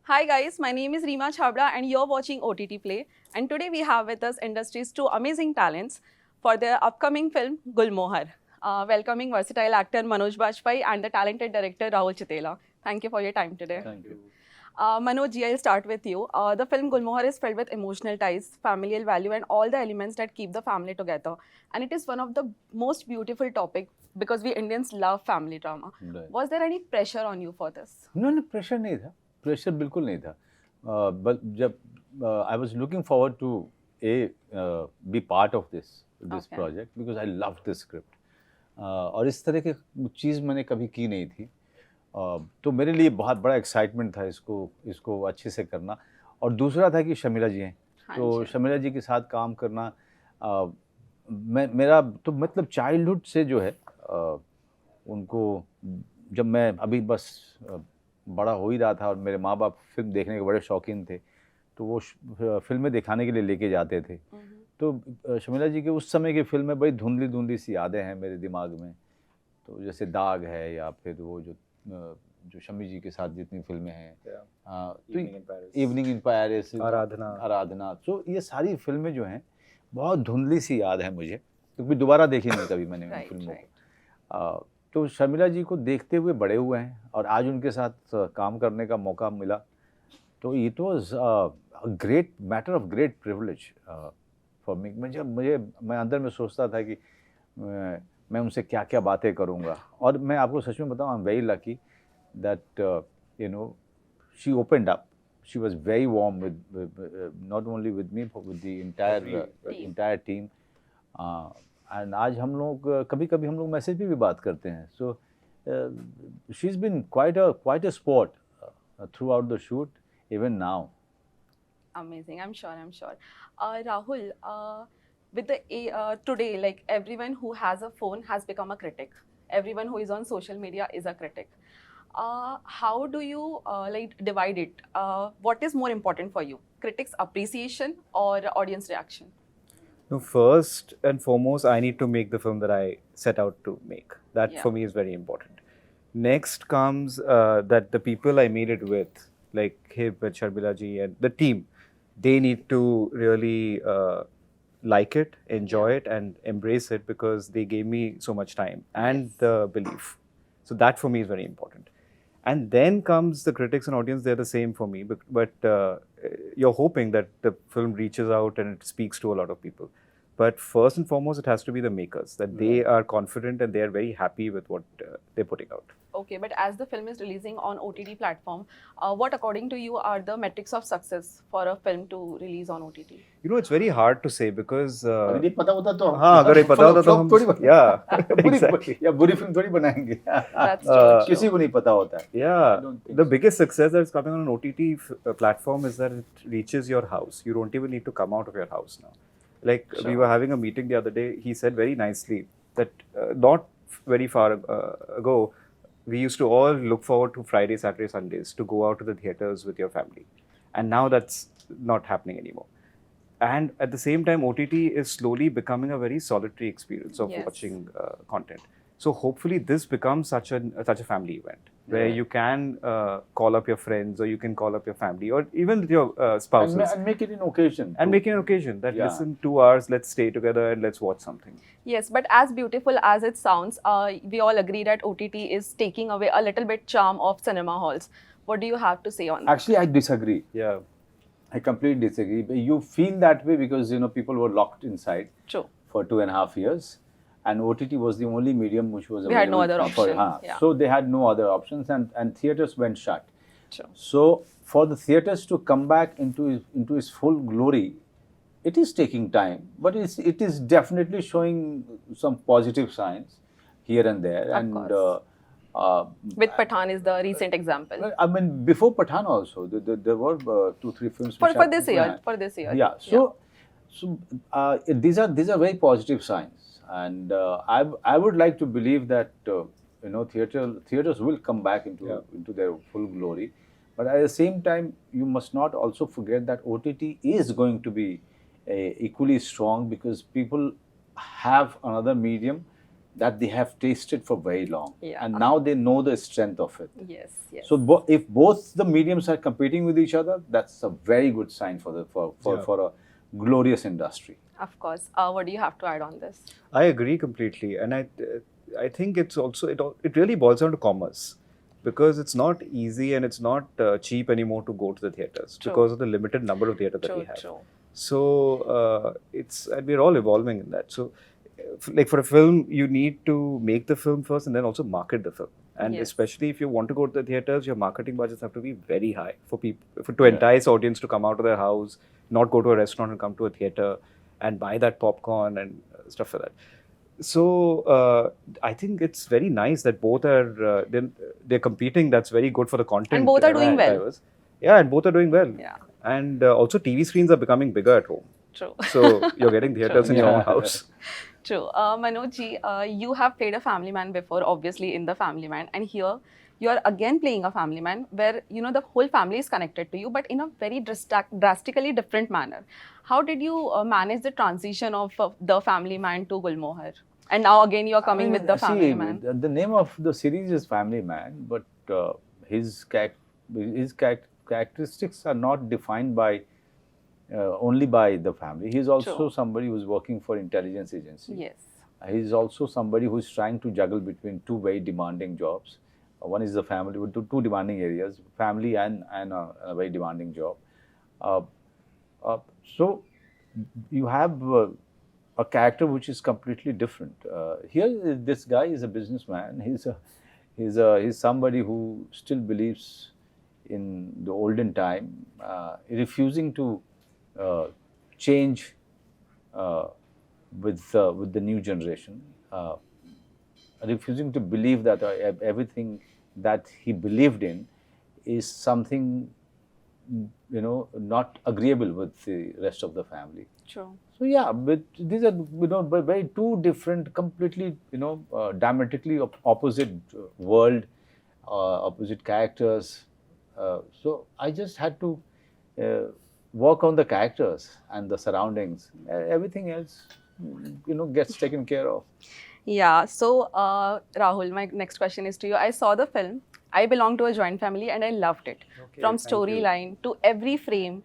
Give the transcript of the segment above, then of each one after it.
Hi guys, my name is Reema Chhabda and you're watching OTT Play. And today we have with us industry's two amazing talents for their upcoming film Gulmohar. Welcoming versatile actor Manoj Bajpayee and the talented director Rahul Chittella. Thank you for your time today. Thank you. Manoj, I'll start with you. The film Gulmohar is filled with emotional ties, familial value, and all the elements that keep the family together. And it is one of the most beautiful topics because we Indians love family drama. Right. Was there any pressure on you for this? No, pressure नहीं था, pressure बिल्कुल नहीं था. But जब I was looking forward to be part of this Okay. project because I loved this script. और इस तरह की चीज़ मैंने कभी की नहीं थी. तो मेरे लिए बहुत बड़ा एक्साइटमेंट था इसको अच्छे से करना. और दूसरा था कि शर्मिला जी हैं, तो शर्मिला जी के साथ काम करना मेरा तो मतलब चाइल्डहुड से जो है उनको जब मैं अभी बस बड़ा हो ही रहा था और मेरे माँ बाप फिल्म देखने के बड़े शौकीन थे, तो वो फिल्में दिखाने के लिए लेके जाते थे. तो शर्मिला जी के उस समय की फिल्में बड़ी धुंधली धुंधली सी यादें हैं मेरे दिमाग में. तो जैसे दाग है या फिर वो जो शमी जी के साथ जितनी फिल्में हैं, तो इवनिंग इन पेरिस, आराधना, तो ये सारी फिल्में जो हैं बहुत धुंधली सी याद है मुझे, क्योंकि दोबारा देखी नहीं कभी मैंने उन फिल्मों को. तो शर्मिला जी को देखते हुए बड़े हुए हैं और आज उनके साथ काम करने का मौका मिला, तो it was great matter of great privilege for me. मैं अंदर में सोचता था कि मैं उनसे क्या क्या बातें करूँगा. और मैं आपको सच में बताऊँ, I am very lucky that you know she opened up. She was very warm with not only with me but with the entire team. And आज हम लोग कभी-कभी हम लोग मैसेज पे भी बात करते हैं. So she's been quite a sport throughout the shoot, even now. Amazing, I'm sure. Rahul, with the today, like everyone who has a phone has become a critic. Everyone who is on social media is a critic. How do you like divide it? What is more important for you, critics' appreciation or audience reaction? No, first and foremost, I need to make the film that I set out to make. That for me is very important. Next comes that the people I made it with, like him and Sharmila ji and the team, they need to really like it, enjoy it, and embrace it because they gave me so much time and the belief. So that for me is very important. And then comes the critics and audience, they're the same for me, but you're hoping that the film reaches out and it speaks to a lot of people. But first and foremost, it has to be the makers, that they are confident and they are very happy with what they're putting out. Okay, but as the film is releasing on OTT platform, what according to you are the metrics of success for a film to release on OTT? You know, it's very hard to say because अगर ये पता होता तो हाँ, अगर ये पता होता तो हम exactly. या बुरी फिल्म थोड़ी बनाएंगे. That's true. किसी को नहीं पता होता है. Yeah, the biggest success that's coming on an OTT platform is that it reaches your house. You don't even need to come out of your house now. Like we were having a meeting the other day, he said very nicely that not very far ago, we used to all look forward to Friday, Saturday, Sundays to go out to the theaters with your family. And now that's not happening anymore. And at the same time, OTT is slowly becoming a very solitary experience of watching content. So hopefully this becomes such a family event where you can call up your friends or you can call up your family or even with your spouses. And make it an occasion. And make it an occasion that listen, 2 hours, let's stay together and let's watch something. Yes, but as beautiful as it sounds, we all agree that OTT is taking away a little bit charm of cinema halls. What do you have to say on that? Actually, I disagree. Yeah. I completely disagree. You feel that way because people were locked inside for 2.5 years. And OTT was the only medium which was available. They had no other option. So they had no other options, and theatres went shut. Sure. So for the theatres to come back into its full glory, it is taking time, but it is definitely showing some positive signs here and there. With Pathan is the recent example. I mean, before Pathan also, there were 2-3 films. For this year. Yeah. So these are very positive signs. And I would like to believe that theaters will come back into their full glory, but at the same time you must not also forget that OTT is going to be equally strong because people have another medium that they have tasted for very long, Yeah. and now they know the strength of it. Yes, yes. So if both the mediums are competing with each other, that's a very good sign for a glorious industry. Of course. What do you have to add on this? I agree completely, and I think it's also it really boils down to commerce, because it's not easy and it's not cheap anymore to go to the theaters True. because of the limited number of theaters that True, we have. true. So and we're all evolving in that. So like for a film, you need to make the film first and then also market the film. And Yes. especially if you want to go to the theaters, your marketing budgets have to be very high for people to Yeah. entice audience to come out of their house, not go to a restaurant and come to a theater and buy that popcorn and stuff like that. So I think it's very nice that both are they're competing. That's very good for the content. And both are doing well. drivers. Yeah, and both are doing well. Yeah. And also TV screens are becoming bigger at home. True. So you're getting theaters in your own house. True. Manoj ji, you have played a family man before, obviously in The Family Man, and here you are again playing a family man where the whole family is connected to you, but in a very drastically different manner. How did you manage the transition of The Family Man to Gulmohar? And now again you are coming with The Family Man. The name of the series is Family Man, but his characteristics are not defined by only by the family. He is also True. somebody who is working for intelligence agency. Yes. He is also somebody who is trying to juggle between two very demanding jobs. One is the family with two demanding areas, family and a very demanding job. So you have a character which is completely different. Here, this guy is a businessman. He's somebody who still believes in the olden time, refusing to change with the new generation, refusing to believe that everything that he believed in is something not agreeable with the rest of the family. True. So yeah, but these are very two different, completely diametrically opposite world, opposite characters. So I just had to work on the characters and the surroundings. Everything else, gets taken care of. Yeah. So, Rahul, my next question is to you. I saw the film. I belong to a joint family and I loved it. Okay, From thank you. storyline to every frame.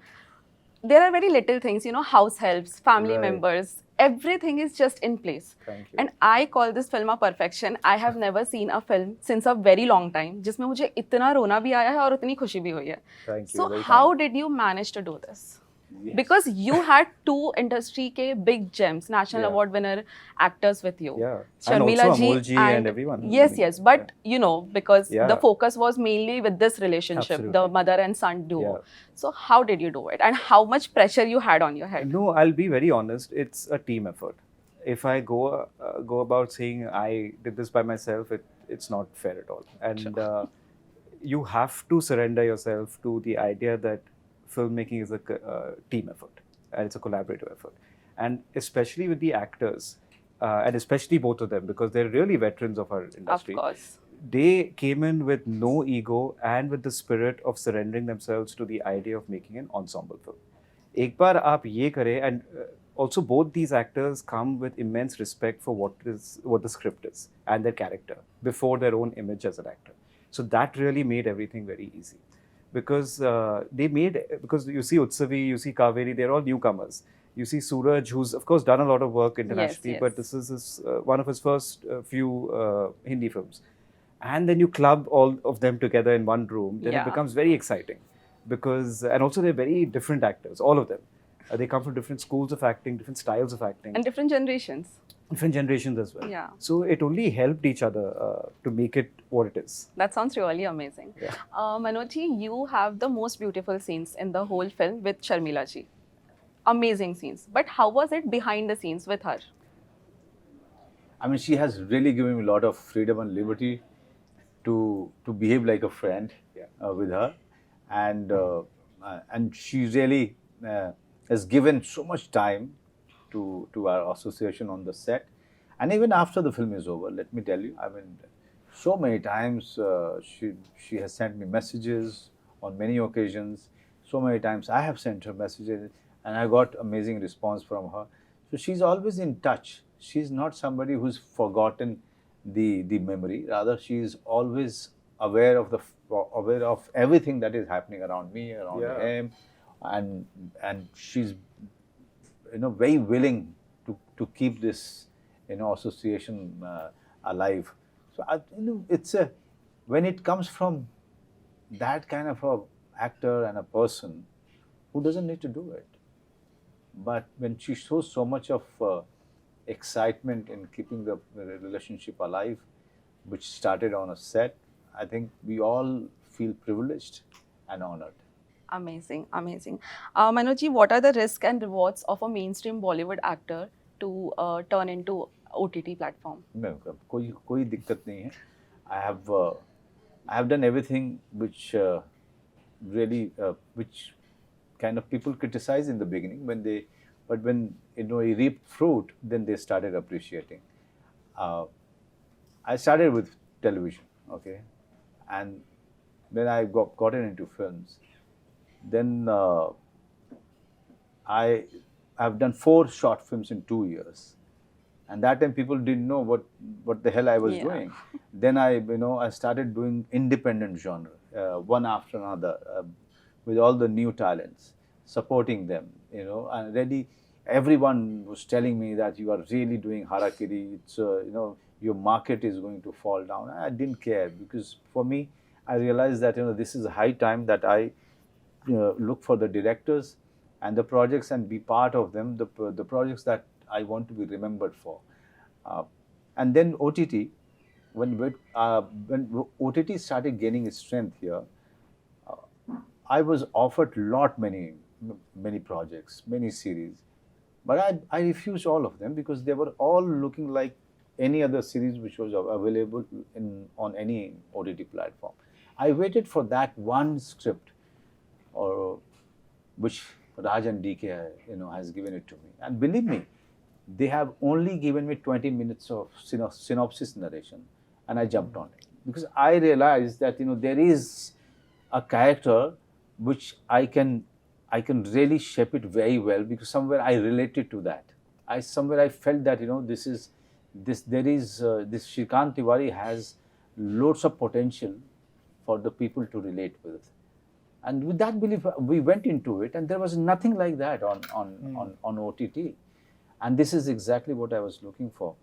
There are very little things, house helps, family Right. members, everything is just in place. Thank you. And I call this film a perfection. I have never seen a film since a very long time जिसमें मुझे इतना रोना भी आया है और उतनी खुशी भी हुई है. Thank you. So very how kind. did you manage to do this? Yes. Because you had two industry ke big gems, national Yeah. award winner actors with you. Yeah. Sharmila and also ji Amol ji and everyone. Yes, yes. But because Yeah. the focus was mainly with this relationship, the Absolutely. mother and son duo. Yeah. So how did you do it, and how much pressure you had on your head? No, I'll be very honest. It's a team effort. If I go about saying I did this by myself, it's not fair at all. And you have to surrender yourself to the idea that filmmaking is a team effort and it's a collaborative effort. And especially with the actors, and especially both of them, because they're really veterans of our industry. Of course. They came in with no ego and with the spirit of surrendering themselves to the idea of making an ensemble film. एक बार आप ये करें, and also both these actors come with immense respect for what the script is and their character before their own image as an actor. So that really made everything very easy, because because you see Utsavi, you see Kaveri, they're all newcomers. You see Suraj, who's of course done a lot of work internationally, yes. but this is one of his first few Hindi films. And then you club all of them together in one room, then Yeah. it becomes very exciting. And also they're very different actors, all of them. They come from different schools of acting, different styles of acting, And different generations. different generations as well. Yeah. So it only helped each other to make it what it is. That sounds really amazing. Yeah. Manoj ji, you have the most beautiful scenes in the whole film with Sharmila ji. Amazing scenes. But how was it behind the scenes with her? I mean, she has really given me a lot of freedom and liberty to behave like a friend with her, and she really has given so much time to our association on the set, and even after the film is over. Let me tell you, I mean, so many times she has sent me messages on many occasions. So many times I have sent her messages, and I got amazing response from her. So she's always in touch. she's not somebody who's forgotten the memory. Rather, she's always aware of everything that is happening around me, around Yeah. him, and she's very willing to keep this association alive. So it's a when it comes from that kind of a actor and a person who doesn't need to do it, but when she shows so much of excitement in keeping the relationship alive, which started on a set, I think we all feel privileged and honored. Amazing, amazing. Manoj, what are the risks and rewards of a mainstream Bollywood actor to turn into OTT platform? No, कोई दिक्कत नहीं है. I have done everything which really which kind of people criticize in the beginning but when you reap fruit, then they started appreciating. I started with television, okay, and then I gotten into films. Then I have done 4 short films in 2 years, and that time people didn't know what the hell I was doing. Then I started doing independent genre, one after another, with all the new talents, supporting them, and really everyone was telling me that you are really doing harakiri. It's your market is going to fall down. I didn't care, because for me, I realized that this is a high time that I look for the directors and the projects and be part of them, the projects that I want to be remembered for. And then OTT, when OTT started gaining its strength here, I was offered many projects, many series, but I refused all of them because they were all looking like any other series which was available on any OTT platform. I waited for that one script, or which Raj and DK has given it to me, and believe me, they have only given me 20 minutes of synopsis narration, and I jumped on it because I realized that there is a character which I can really shape it very well, because somewhere I related to that. Somewhere I felt that this Shrikant Tiwari has loads of potential for the people to relate with. And with that belief, we went into it, and there was nothing like that on OTT. And this is exactly what I was looking for.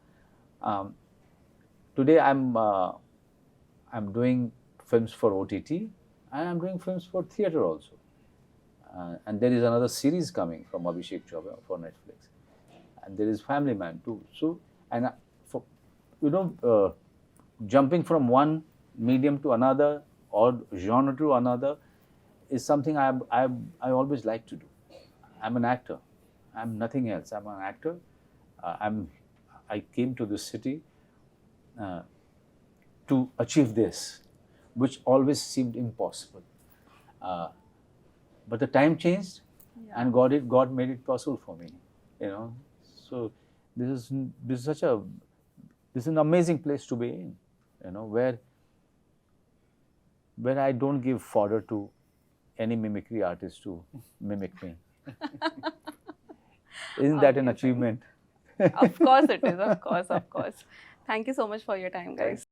Today, I'm doing films for OTT, and I'm doing films for theatre also. And there is another series coming from Abhishek Chhabda for Netflix, and there is Family Man too. So, and jumping from one medium to another or genre to another is something I always like to do. I'm an actor. I'm nothing else. I'm an actor. I came to this city to achieve this, which always seemed impossible. But the time changed, and God made it possible for me. So this is an amazing place to be in. Where I don't give fodder to any mimicry artist to mimic me. Isn't that an achievement? Of course it is. Of course. Thank you so much for your time, guys.